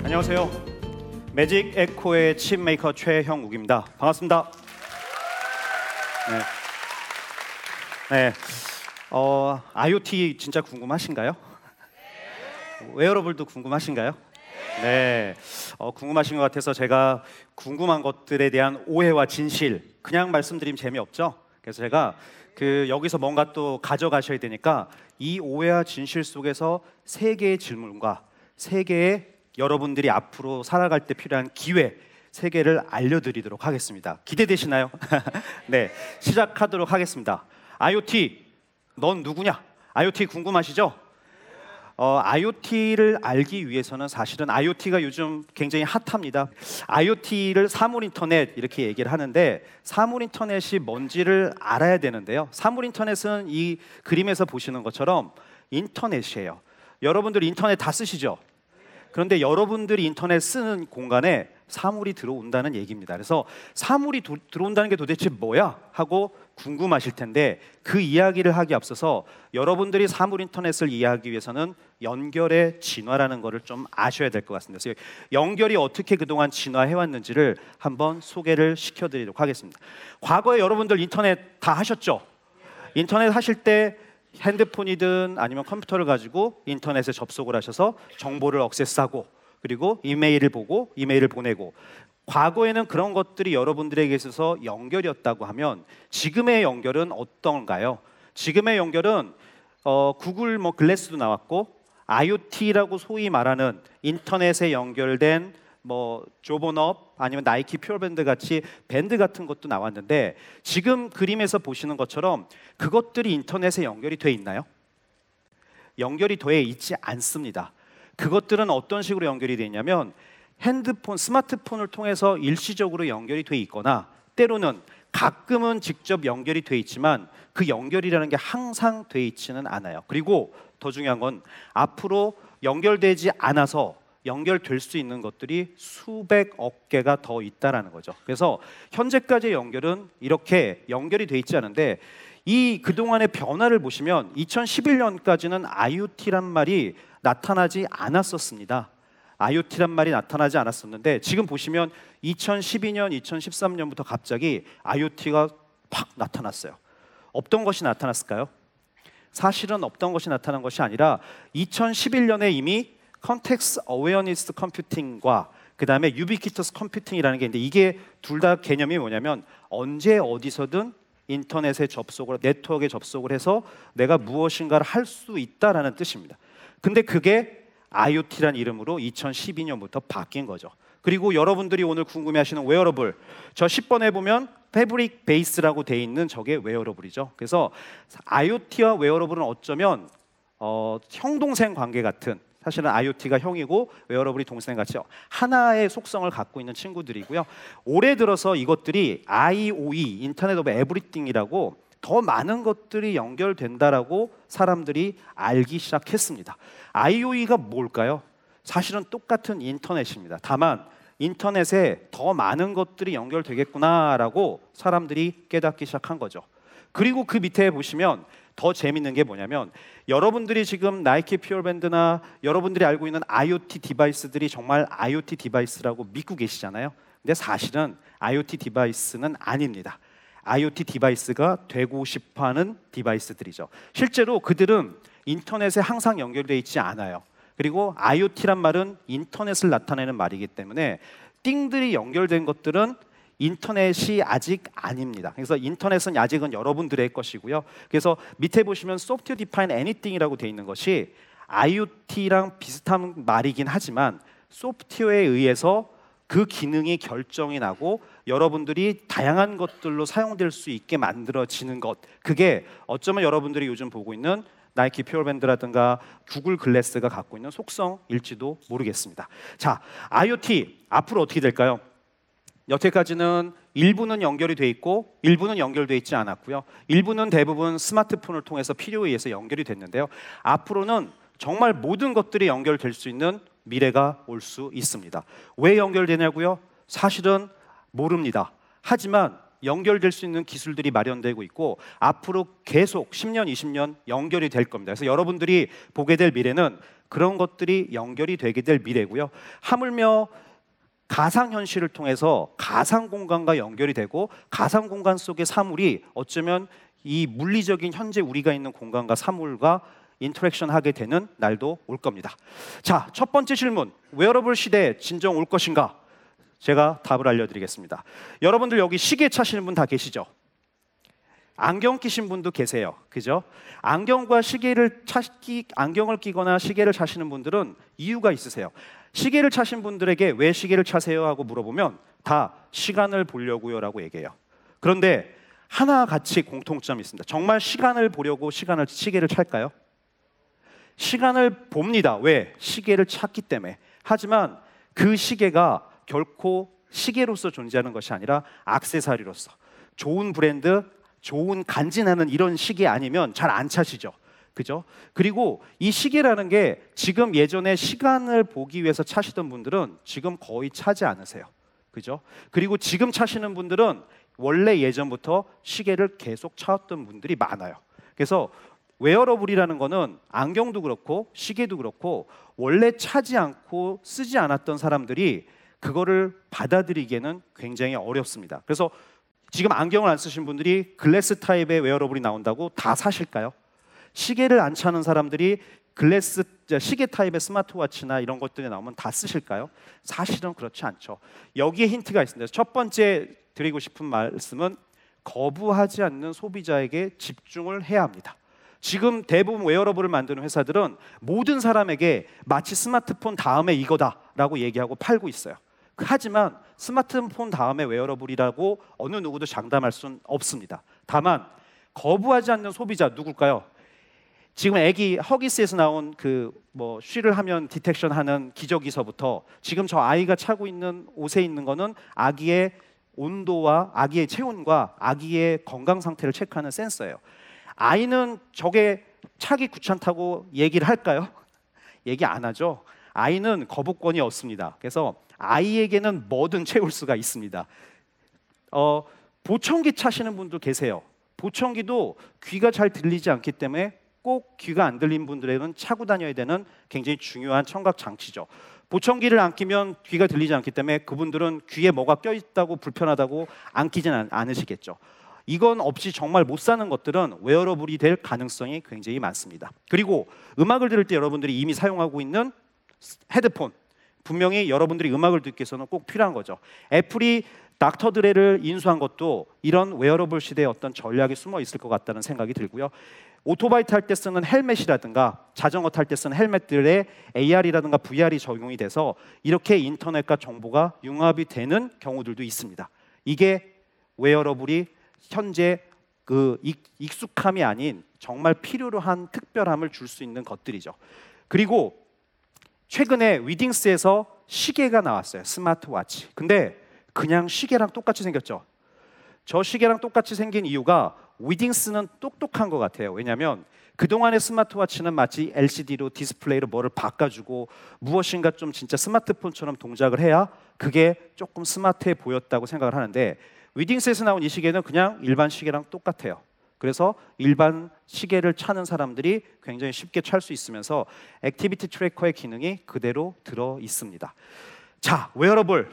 안녕하세요. 매직 에코의 칩메이커 최형욱입니다. 반갑습니다. 네. IoT 진짜 궁금하신가요? 웨어러블도 궁금하신가요? 네. 궁금하신 것 같아서 제가 궁금한 것들에 대한 오해와 진실 그냥 말씀드리면 재미없죠? 그래서 제가 여기서 뭔가 또 가져가셔야 되니까 이 오해와 진실 속에서 세 개의 질문과 세 개의 여러분들이 앞으로 살아갈 때 필요한 기회 세 개를 알려드리도록 하겠습니다. 기대되시나요? 네, 시작하도록 하겠습니다. IoT, 넌 누구냐? IoT 궁금하시죠? IoT를 알기 위해서는 사실은 IoT가 요즘 굉장히 핫합니다. IoT를 사물인터넷 이렇게 얘기를 하는데 사물인터넷이 뭔지를 알아야 되는데요. 사물인터넷은 이 그림에서 보시는 것처럼 인터넷이에요. 여러분들 인터넷 다 쓰시죠? 그런데 여러분들이 인터넷 쓰는 공간에 사물이 들어온다는 얘기입니다. 그래서 사물이 들어온다는 게 도대체 뭐야? 하고 궁금하실 텐데 그 이야기를 하기 앞서서 여러분들이 사물 인터넷을 이해하기 위해서는 연결의 진화라는 것을 좀 아셔야 될 것 같습니다. 그래서 연결이 어떻게 그동안 진화해왔는지를 한번 소개를 시켜드리도록 하겠습니다. 과거에 여러분들 인터넷 다 하셨죠? 인터넷 하실 때 핸드폰이든 아니면 컴퓨터를 가지고 인터넷에 접속을 하셔서 정보를 액세스하고 그리고 이메일을 보고 이메일을 보내고 과거에는 그런 것들이 여러분들에게 있어서 연결이었다고 하면 지금의 연결은 어떤가요? 지금의 연결은 구글 글래스도 나왔고 IoT라고 소위 말하는 인터넷에 연결된 조본업 아니면 나이키 퓨어밴드 같이 밴드 같은 것도 나왔는데 지금 그림에서 보시는 것처럼 그것들이 인터넷에 연결이 돼 있나요? 연결이 돼 있지 않습니다. 그것들은 어떤 식으로 연결이 돼 있냐면 핸드폰, 스마트폰을 통해서 일시적으로 연결이 돼 있거나 때로는 가끔은 직접 연결이 돼 있지만 그 연결이라는 게 항상 돼 있지는 않아요. 그리고 더 중요한 건 앞으로 연결되지 않아서 연결될 수 있는 것들이 수백억 개가 더 있다라는 거죠. 그래서 현재까지의 연결은 이렇게 연결이 돼 있지 않은데 그동안의 변화를 보시면 2011년까지는 IoT란 말이 나타나지 않았었습니다. IoT란 말이 나타나지 않았었는데 지금 보시면 2012년, 2013년부터 갑자기 IoT가 팍 나타났어요. 없던 것이 나타났을까요? 사실은 없던 것이 나타난 것이 아니라 2011년에 이미 컨텍스트 어웨어니스 컴퓨팅과 그 다음에 유비퀴터스 컴퓨팅이라는 게 있는데 이게 둘 다 개념이 뭐냐면 언제 어디서든 인터넷에 접속을 네트워크에 접속을 해서 내가 무엇인가를 할 수 있다라는 뜻입니다. 근데 그게 IoT란 이름으로 2012년부터 바뀐 거죠. 그리고 여러분들이 오늘 궁금해하시는 웨어러블 저 10번에 보면 패브릭 베이스라고 돼 있는 저게 웨어러블이죠. 그래서 IoT와 웨어러블은 어쩌면 형-동생 관계 같은 사실은 IoT가 형이고 웨어러블이 동생같이 하나의 속성을 갖고 있는 친구들이고요. 올해 들어서 이것들이 IoE, 인터넷 오브 에브리띵이라고 더 많은 것들이 연결된다라고 사람들이 알기 시작했습니다. IoE가 뭘까요? 사실은 똑같은 인터넷입니다. 다만 인터넷에 더 많은 것들이 연결되겠구나라고 사람들이 깨닫기 시작한 거죠. 그리고 그 밑에 보시면 더 재밌는 게 뭐냐면 여러분들이 지금 나이키 퓨어밴드나 여러분들이 알고 있는 IoT 디바이스들이 정말 IoT 디바이스라고 믿고 계시잖아요. 근데 사실은 IoT 디바이스는 아닙니다. IoT 디바이스가 되고 싶어하는 디바이스들이죠. 실제로 그들은 인터넷에 항상 연결되어 있지 않아요. 그리고 IoT란 말은 인터넷을 나타내는 말이기 때문에 띵들이 연결된 것들은 인터넷이 아직 아닙니다. 그래서 인터넷은 아직은 여러분들의 것이고요. 그래서 밑에 보시면 Software Defined Anything이라고 되어 있는 것이 IoT랑 비슷한 말이긴 하지만 소프트웨어에 의해서 그 기능이 결정이 나고 여러분들이 다양한 것들로 사용될 수 있게 만들어지는 것 그게 어쩌면 여러분들이 요즘 보고 있는 나이키 퓨어밴드라든가 구글 글래스가 갖고 있는 속성일지도 모르겠습니다. 자, IoT 앞으로 어떻게 될까요? 여태까지는 일부는 연결이 돼 있고 일부는 연결돼 있지 않았고요. 일부는 대부분 스마트폰을 통해서 필요에 의해서 연결이 됐는데요. 앞으로는 정말 모든 것들이 연결될 수 있는 미래가 올 수 있습니다. 왜 연결되냐고요? 사실은 모릅니다. 하지만 연결될 수 있는 기술들이 마련되고 있고 앞으로 계속 10년, 20년 연결이 될 겁니다. 그래서 여러분들이 보게 될 미래는 그런 것들이 연결이 되게 될 미래고요. 하물며 가상현실을 통해서 가상공간과 연결이 되고 가상공간 속의 사물이 어쩌면 이 물리적인 현재 우리가 있는 공간과 사물과 인터랙션 하게 되는 날도 올 겁니다. 자, 첫 번째 질문, 웨어러블 시대에 진정 올 것인가? 제가 답을 알려드리겠습니다. 여러분들 여기 시계 차시는 분 다 계시죠? 안경 끼신 분도 계세요. 그죠? 안경과 안경을 끼거나 시계를 차시는 분들은 이유가 있으세요. 시계를 차신 분들에게 왜 시계를 차세요? 하고 물어보면 다 시간을 보려고요 라고 얘기해요. 그런데 하나같이 공통점이 있습니다. 정말 시간을 보려고 시계를 찰까요? 시간을 봅니다. 왜? 시계를 찾기 때문에. 하지만 그 시계가 결코 시계로서 존재하는 것이 아니라 액세서리로서, 좋은 브랜드, 좋은 간지나는 이런 시계 아니면 잘 안 차시죠. 그죠? 그리고 이 시계라는 게 지금 예전에 시간을 보기 위해서 차시던 분들은 지금 거의 차지 않으세요. 그죠? 그리고 지금 차시는 분들은 원래 예전부터 시계를 계속 차왔던 분들이 많아요. 그래서 웨어러블이라는 거는 안경도 그렇고 시계도 그렇고 원래 차지 않고 쓰지 않았던 사람들이 그거를 받아들이기에는 굉장히 어렵습니다. 그래서 지금 안경을 안 쓰신 분들이 글래스 타입의 웨어러블이 나온다고 다 사실까요? 시계를 안 차는 사람들이 시계 타입의 스마트워치나 이런 것들이 나오면 다 쓰실까요? 사실은 그렇지 않죠. 여기에 힌트가 있습니다. 첫 번째 드리고 싶은 말씀은 거부하지 않는 소비자에게 집중을 해야 합니다. 지금 대부분 웨어러블을 만드는 회사들은 모든 사람에게 마치 스마트폰 다음에 이거다라고 얘기하고 팔고 있어요. 하지만 스마트폰 다음에 웨어러블이라고 어느 누구도 장담할 수는 없습니다. 다만 거부하지 않는 소비자 누굴까요? 지금 애기 허기스에서 나온 쉬를 하면 디텍션하는 기저귀서부터 지금 저 아이가 차고 있는 옷에 있는 거는 아기의 온도와 아기의 체온과 아기의 건강 상태를 체크하는 센서예요. 아이는 저게 차기 귀찮다고 얘기를 할까요? 얘기 안 하죠. 아이는 거부권이 없습니다. 그래서 아이에게는 뭐든 채울 수가 있습니다. 보청기 차시는 분도 계세요. 보청기도 귀가 잘 들리지 않기 때문에 꼭 귀가 안 들린 분들에게는 차고 다녀야 되는 굉장히 중요한 청각 장치죠. 보청기를 안 끼면 귀가 들리지 않기 때문에 그분들은 귀에 뭐가 껴있다고 불편하다고 안 끼진 않으시겠죠. 이건 없이 정말 못 사는 것들은 웨어러블이 될 가능성이 굉장히 많습니다. 그리고 음악을 들을 때 여러분들이 이미 사용하고 있는 헤드폰, 분명히 여러분들이 음악을 듣기 위해서는 꼭 필요한 거죠. 애플이 닥터 드레를 인수한 것도 이런 웨어러블 시대의 어떤 전략이 숨어 있을 것 같다는 생각이 들고요. 오토바이 탈 때 쓰는 헬멧이라든가 자전거 탈 때 쓰는 헬멧들에 AR이라든가 VR이 적용이 돼서 이렇게 인터넷과 정보가 융합이 되는 경우들도 있습니다. 이게 웨어러블이 현재 익숙함이 아닌 정말 필요로 한 특별함을 줄 수 있는 것들이죠. 그리고 최근에 위딩스에서 시계가 나왔어요. 스마트워치. 근데 그냥 시계랑 똑같이 생겼죠. 저 시계랑 똑같이 생긴 이유가 위딩스는 똑똑한 것 같아요. 왜냐하면 그동안의 스마트워치는 마치 LCD로 디스플레이로 뭐를 바꿔주고 무엇인가 좀 진짜 스마트폰처럼 동작을 해야 그게 조금 스마트해 보였다고 생각을 하는데 위딩스에서 나온 이 시계는 그냥 일반 시계랑 똑같아요. 그래서 일반 시계를 차는 사람들이 굉장히 쉽게 찰 수 있으면서 액티비티 트래커의 기능이 그대로 들어 있습니다. 자, 웨어러블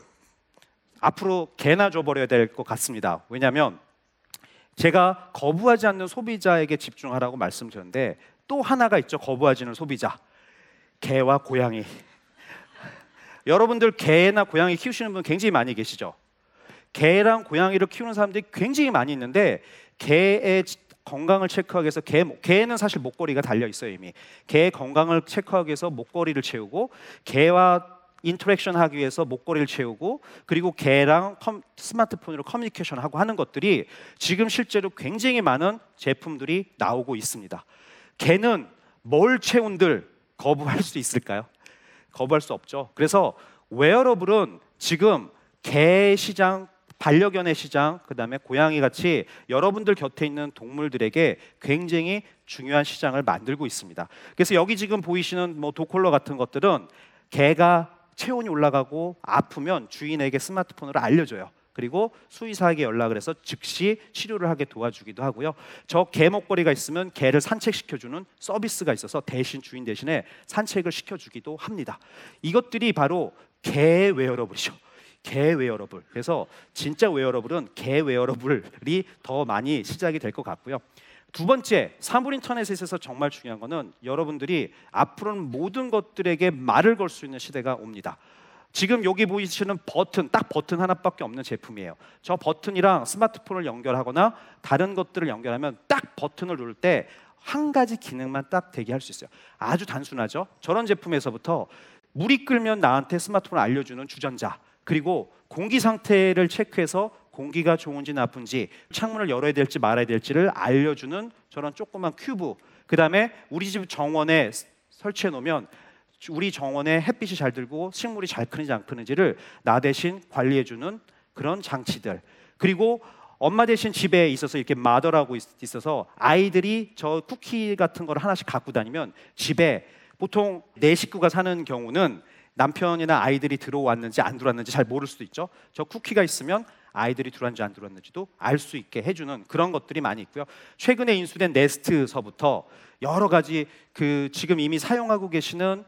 앞으로 개나 줘버려야 될 것 같습니다. 왜냐하면 제가 거부하지 않는 소비자에게 집중하라고 말씀드렸는데 또 하나가 있죠. 거부하지 않는 소비자. 개와 고양이. 여러분들 개나 고양이 키우시는 분 굉장히 많이 계시죠. 개랑 고양이를 키우는 사람들이 굉장히 많이 있는데 개의 건강을 체크하기 위해서 개는 사실 목걸이가 달려 있어요. 이미 개의 건강을 체크하기 위해서 목걸이를 채우고 개와 인터랙션 하기 위해서 목걸이를 채우고 그리고 개랑 스마트폰으로 커뮤니케이션하고 하는 것들이 지금 실제로 굉장히 많은 제품들이 나오고 있습니다. 개는 뭘 채운들 거부할 수 있을까요? 거부할 수 없죠. 그래서 웨어러블은 지금 개 시장, 반려견의 시장, 그 다음에 고양이 같이 여러분들 곁에 있는 동물들에게 굉장히 중요한 시장을 만들고 있습니다. 그래서 여기 지금 보이시는 도콜러 같은 것들은 개가 체온이 올라가고 아프면 주인에게 스마트폰으로 알려줘요. 그리고 수의사에게 연락을 해서 즉시 치료를 하게 도와주기도 하고요. 저 개 목걸이가 있으면 개를 산책시켜주는 서비스가 있어서 대신 주인 대신에 산책을 시켜주기도 합니다. 이것들이 바로 개 웨어러블이죠. 개 웨어러블. 그래서 진짜 웨어러블은 개 웨어러블이 더 많이 시작이 될 것 같고요. 두 번째, 사물 인터넷에 있어서 정말 중요한 거는 여러분들이 앞으로는 모든 것들에게 말을 걸 수 있는 시대가 옵니다. 지금 여기 보이시는 버튼, 딱 버튼 하나밖에 없는 제품이에요. 저 버튼이랑 스마트폰을 연결하거나 다른 것들을 연결하면 딱 버튼을 누를 때 한 가지 기능만 딱 되게 할 수 있어요. 아주 단순하죠. 저런 제품에서부터 물이 끓면 나한테 스마트폰을 알려주는 주전자, 그리고 공기 상태를 체크해서 공기가 좋은지 나쁜지, 창문을 열어야 될지 말아야 될지를 알려주는 저런 조그만 큐브, 그 다음에 우리 집 정원에 설치해 놓으면 우리 정원에 햇빛이 잘 들고 식물이 잘 크는지 안 크는지를 나 대신 관리해주는 그런 장치들, 그리고 엄마 대신 집에 있어서 이렇게 마더라고 있어서 아이들이 저 쿠키 같은 걸 하나씩 갖고 다니면 집에 보통 네 식구가 사는 경우는 남편이나 아이들이 들어왔는지 안 들어왔는지 잘 모를 수도 있죠. 저 쿠키가 있으면 아이들이 들어왔는지 안 들어왔는지도 알 수 있게 해주는 그런 것들이 많이 있고요. 최근에 인수된 네스트서부터 여러 가지 지금 이미 사용하고 계시는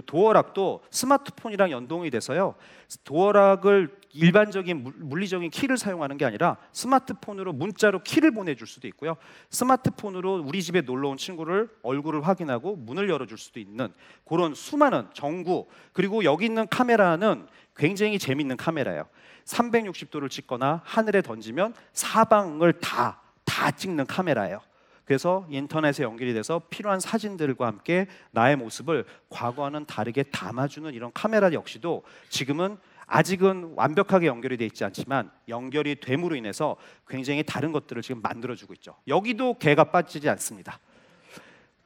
도어락도 스마트폰이랑 연동이 돼서요. 도어락을 일반적인 물리적인 키를 사용하는 게 아니라 스마트폰으로 문자로 키를 보내줄 수도 있고요. 스마트폰으로 우리 집에 놀러 온 친구를 얼굴을 확인하고 문을 열어줄 수도 있는 그런 수많은 전구, 그리고 여기 있는 카메라는 굉장히 재밌는 카메라예요. 360도를 찍거나 하늘에 던지면 사방을 다 찍는 카메라예요. 그래서 인터넷에 연결이 돼서 필요한 사진들과 함께 나의 모습을 과거와는 다르게 담아주는 이런 카메라 역시도 지금은 아직은 완벽하게 연결이 돼 있지 않지만 연결이 됨으로 인해서 굉장히 다른 것들을 지금 만들어주고 있죠. 여기도 개가 빠지지 않습니다.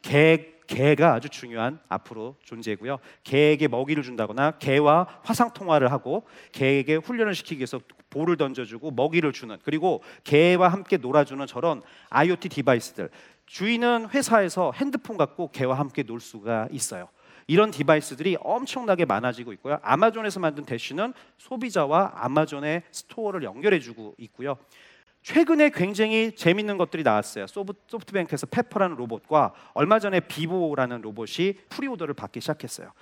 개가 아주 중요한 앞으로 존재고요. 개에게 먹이를 준다거나 개와 화상 통화를 하고 개에게 훈련을 시키기 위해서 볼을 던져주고 먹이를 주는, 그리고 개와 함께 놀아주는 저런 IoT 디바이스들. 주인은 회사에서 핸드폰 갖고 개와 함께 놀 수가 있어요. 이런 디바이스들이 엄청나게 많아지고 있고요. 아마존에서 만든 대쉬는 소비자와 아마존의 스토어를 연결해주고 있고요. 최근에 굉장히 재밌는 것들이 나왔어요. 소프트뱅크에서 페퍼라는 로봇과 얼마 전에 비보라는 로봇이 프리오더를 받기 시작했어요.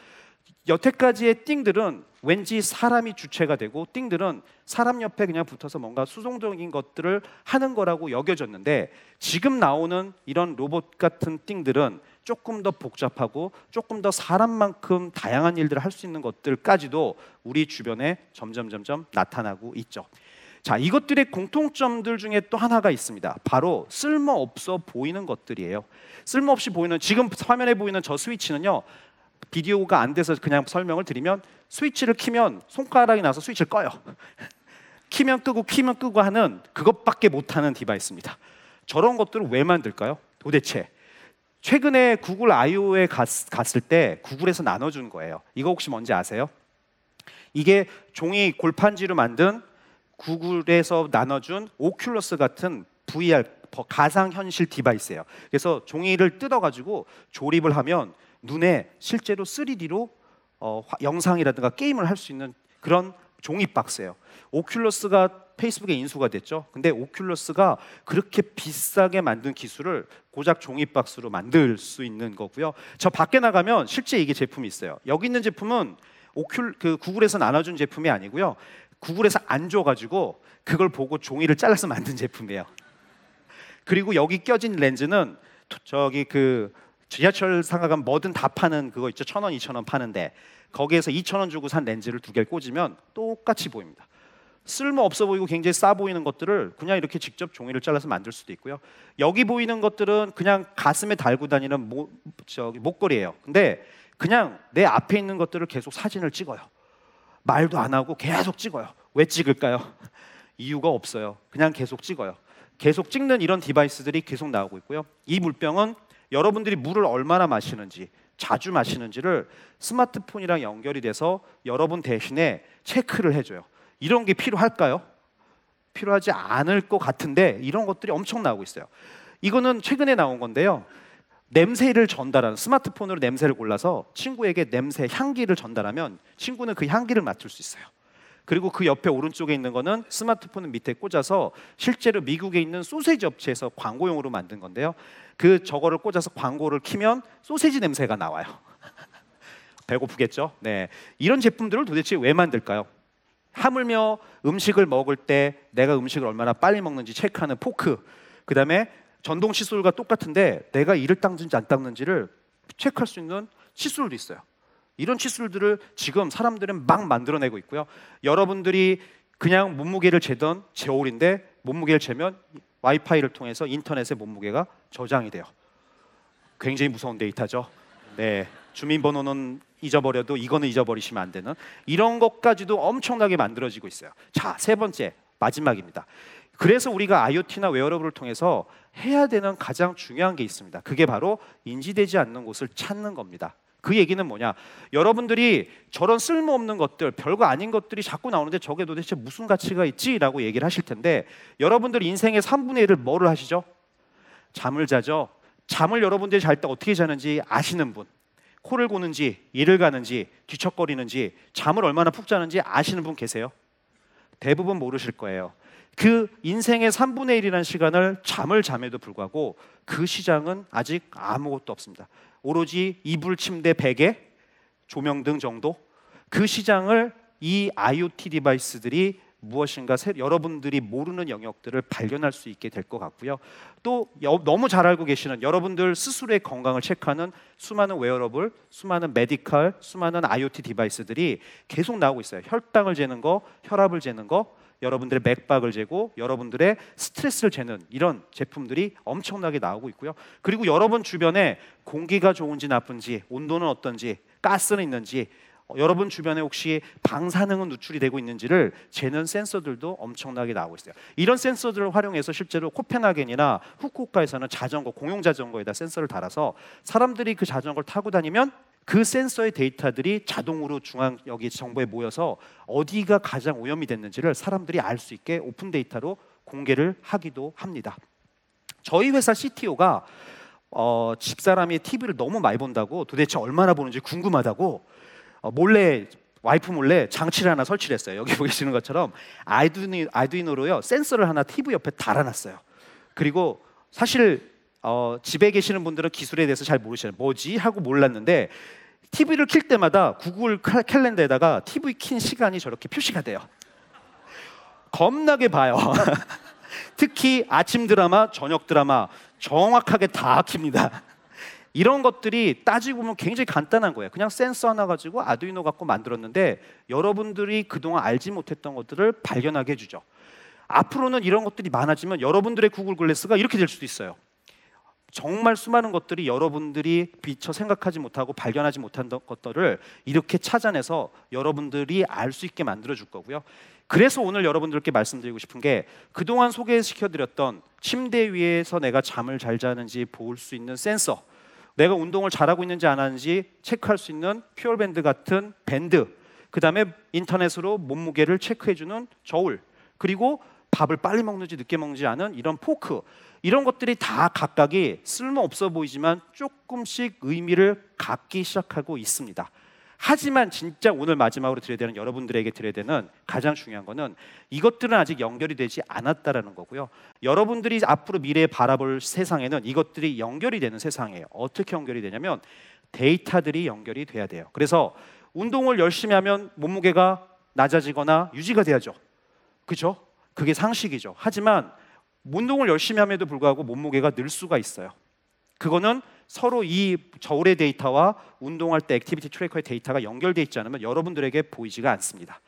여태까지의 띵들은 왠지 사람이 주체가 되고 띵들은 사람 옆에 그냥 붙어서 뭔가 수동적인 것들을 하는 거라고 여겨졌는데, 지금 나오는 이런 로봇 같은 띵들은 조금 더 복잡하고 조금 더 사람만큼 다양한 일들을 할 수 있는 것들까지도 우리 주변에 점점 나타나고 있죠. 자, 이것들의 공통점들 중에 또 하나가 있습니다. 바로 쓸모없어 보이는 것들이에요. 쓸모없이 보이는, 지금 화면에 보이는 저 스위치는요, 비디오가 안 돼서 그냥 설명을 드리면 스위치를 키면 손가락이 나서 스위치를 꺼요. 키면 끄고 하는 그것밖에 못하는 디바이스입니다. 저런 것들을 왜 만들까요? 도대체 최근에 구글 I/O에 갔을 때 구글에서 나눠준 거예요. 이거 혹시 뭔지 아세요? 이게 종이 골판지로 만든 구글에서 나눠준 오큘러스 같은 VR 가상현실 디바이스예요. 그래서 종이를 뜯어가지고 조립을 하면 눈에 실제로 3D로 영상이라든가 게임을 할 수 있는 그런 종이 박스예요. 오큘러스가 페이스북에 인수가 됐죠. 근데 오큘러스가 그렇게 비싸게 만든 기술을 고작 종이 박스로 만들 수 있는 거고요. 저 밖에 나가면 실제 이게 제품이 있어요. 여기 있는 제품은 구글에서 나눠준 제품이 아니고요. 구글에서 안 줘가지고 그걸 보고 종이를 잘라서 만든 제품이에요. 그리고 여기 껴진 렌즈는 저기 지하철 상가가 뭐든 다 파는 그거 있죠. 1,000원, 2,000원 파는데 거기에서 2,000원 주고 산 렌즈를 2개를 꽂으면 똑같이 보입니다. 쓸모없어 보이고 굉장히 싸 보이는 것들을 그냥 이렇게 직접 종이를 잘라서 만들 수도 있고요. 여기 보이는 것들은 그냥 가슴에 달고 다니는 목걸이에요. 근데 그냥 내 앞에 있는 것들을 계속 사진을 찍어요. 말도 안 하고 계속 찍어요. 왜 찍을까요? 이유가 없어요. 그냥 계속 찍어요. 계속 찍는 이런 디바이스들이 계속 나오고 있고요. 이 물병은 여러분들이 물을 얼마나 마시는지, 자주 마시는지를 스마트폰이랑 연결이 돼서 여러분 대신에 체크를 해줘요. 이런 게 필요할까요? 필요하지 않을 것 같은데 이런 것들이 엄청 나오고 있어요. 이거는 최근에 나온 건데요. 냄새를 전달하는, 스마트폰으로 냄새를 골라서 친구에게 냄새, 향기를 전달하면 친구는 그 향기를 맡을 수 있어요. 그리고 그 옆에 오른쪽에 있는 거는 스마트폰 밑에 꽂아서 실제로 미국에 있는 소세지 업체에서 광고용으로 만든 건데요. 저거를 꽂아서 광고를 키면 소세지 냄새가 나와요. 배고프겠죠? 네. 이런 제품들을 도대체 왜 만들까요? 하물며 음식을 먹을 때 내가 음식을 얼마나 빨리 먹는지 체크하는 포크, 그 다음에 전동 칫솔과 똑같은데 내가 이를 닦는지 안 닦는지를 체크할 수 있는 칫솔도 있어요. 이런 칫솔들을 지금 사람들은 막 만들어내고 있고요. 여러분들이 그냥 몸무게를 재던 저울인데 몸무게를 재면 와이파이를 통해서 인터넷에 몸무게가 저장이 돼요. 굉장히 무서운 데이터죠. 네, 주민번호는 잊어버려도 이거는 잊어버리시면 안 되는 이런 것까지도 엄청나게 만들어지고 있어요. 자, 세 번째, 마지막입니다. 그래서 우리가 IoT나 웨어러블을 통해서 해야 되는 가장 중요한 게 있습니다. 그게 바로 인지되지 않는 곳을 찾는 겁니다. 그 얘기는 뭐냐? 여러분들이 저런 쓸모없는 것들, 별거 아닌 것들이 자꾸 나오는데 저게 도대체 무슨 가치가 있지? 라고 얘기를 하실 텐데 여러분들 인생의 3분의 1을 뭐를 하시죠? 잠을 자죠. 잠을 여러분들이 잘 때 어떻게 자는지 아시는 분, 코를 고는지 이를 가는지 뒤척거리는지 잠을 얼마나 푹 자는지 아시는 분 계세요? 대부분 모르실 거예요. 그 인생의 3분의 1이라는 시간을 잠을 잠에도 불구하고 그 시장은 아직 아무것도 없습니다. 오로지 이불, 침대, 베개, 조명등 정도. 그 시장을 이 IoT 디바이스들이 무엇인가 여러분들이 모르는 영역들을 발견할 수 있게 될 것 같고요. 또 너무 잘 알고 계시는 여러분들 스스로의 건강을 체크하는 수많은 웨어러블, 수많은 메디컬, 수많은 IoT 디바이스들이 계속 나오고 있어요. 혈당을 재는 거, 혈압을 재는 거, 여러분들의 맥박을 재고 여러분들의 스트레스를 재는 이런 제품들이 엄청나게 나오고 있고요. 그리고 여러분 주변에 공기가 좋은지 나쁜지, 온도는 어떤지, 가스는 있는지, 여러분 주변에 혹시 방사능은 누출이 되고 있는지를 재는 센서들도 엄청나게 나오고 있어요. 이런 센서들을 활용해서 실제로 코펜하겐이나 후쿠오카에서는 자전거, 공용 자전거에다 센서를 달아서 사람들이 그 자전거를 타고 다니면 그 센서의 데이터들이 자동으로 중앙 여기 정보에 모여서 어디가 가장 오염이 됐는지를 사람들이 알 수 있게 오픈 데이터로 공개를 하기도 합니다. 저희 회사 CTO가 집사람이 TV를 너무 많이 본다고 도대체 얼마나 보는지 궁금하다고 와이프 몰래 장치를 하나 설치를 했어요. 여기 보시는 것처럼 아두이노로요 센서를 하나 TV 옆에 달아놨어요. 그리고 사실 집에 계시는 분들은 기술에 대해서 잘 모르시잖아요. 뭐지? 하고 몰랐는데 TV를 킬 때마다 구글 캘린더에다가 TV 킨 시간이 저렇게 표시가 돼요. 겁나게 봐요. 특히 아침 드라마, 저녁 드라마 정확하게 다 킵니다. 이런 것들이 따지고 보면 굉장히 간단한 거예요. 그냥 센서 하나 가지고 아두이노 갖고 만들었는데 여러분들이 그동안 알지 못했던 것들을 발견하게 해주죠. 앞으로는 이런 것들이 많아지면 여러분들의 구글 글래스가 이렇게 될 수도 있어요. 정말 수많은 것들이 여러분들이 미처 생각하지 못하고 발견하지 못한 것들을 이렇게 찾아내서 여러분들이 알 수 있게 만들어줄 거고요. 그래서 오늘 여러분들께 말씀드리고 싶은 게 그동안 소개시켜드렸던 침대 위에서 내가 잠을 잘 자는지 볼 수 있는 센서, 내가 운동을 잘하고 있는지 안 하는지 체크할 수 있는 퓨어밴드 같은 밴드, 그 다음에 인터넷으로 몸무게를 체크해주는 저울, 그리고 밥을 빨리 먹는지 늦게 먹는지 아는 이런 포크, 이런 것들이 다 각각이 쓸모없어 보이지만 조금씩 의미를 갖기 시작하고 있습니다. 하지만 진짜 오늘 마지막으로 드려야 되는, 여러분들에게 드려야 되는 가장 중요한 거는 이것들은 아직 연결이 되지 않았다라는 거고요. 여러분들이 앞으로 미래에 바라볼 세상에는 이것들이 연결이 되는 세상이에요. 어떻게 연결이 되냐면 데이터들이 연결이 돼야 돼요. 그래서 운동을 열심히 하면 몸무게가 낮아지거나 유지가 돼야죠. 그렇죠? 그게 상식이죠. 하지만 운동을 열심히 함에도 불구하고 몸무게가 늘 수가 있어요. 그거는 서로 이 저울의 데이터와 운동할 때 액티비티 트래커의 데이터가 연결되어 있지 않으면 여러분들에게 보이지가 않습니다.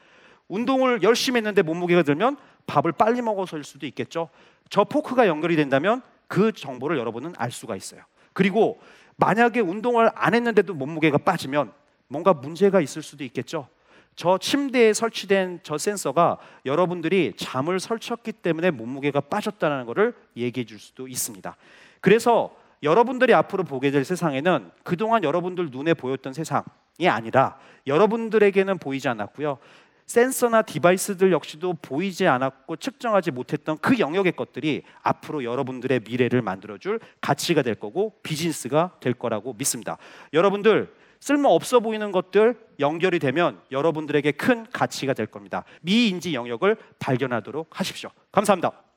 운동을 열심히 했는데 몸무게가 들면 밥을 빨리 먹어서일 수도 있겠죠. 저 포크가 연결이 된다면 그 정보를 여러분은 알 수가 있어요. 그리고 만약에 운동을 안 했는데도 몸무게가 빠지면 뭔가 문제가 있을 수도 있겠죠. 저 침대에 설치된 저 센서가 여러분들이 잠을 설쳤기 때문에 몸무게가 빠졌다는 것을 얘기해 줄 수도 있습니다. 그래서 여러분들이 앞으로 보게 될 세상에는 그동안 여러분들 눈에 보였던 세상이 아니라 여러분들에게는 보이지 않았고요. 센서나 디바이스들 역시도 보이지 않았고 측정하지 못했던 그 영역의 것들이 앞으로 여러분들의 미래를 만들어줄 가치가 될 거고 비즈니스가 될 거라고 믿습니다. 여러분들 쓸모없어 보이는 것들 연결이 되면 여러분들에게 큰 가치가 될 겁니다. 미인지 영역을 발견하도록 하십시오. 감사합니다.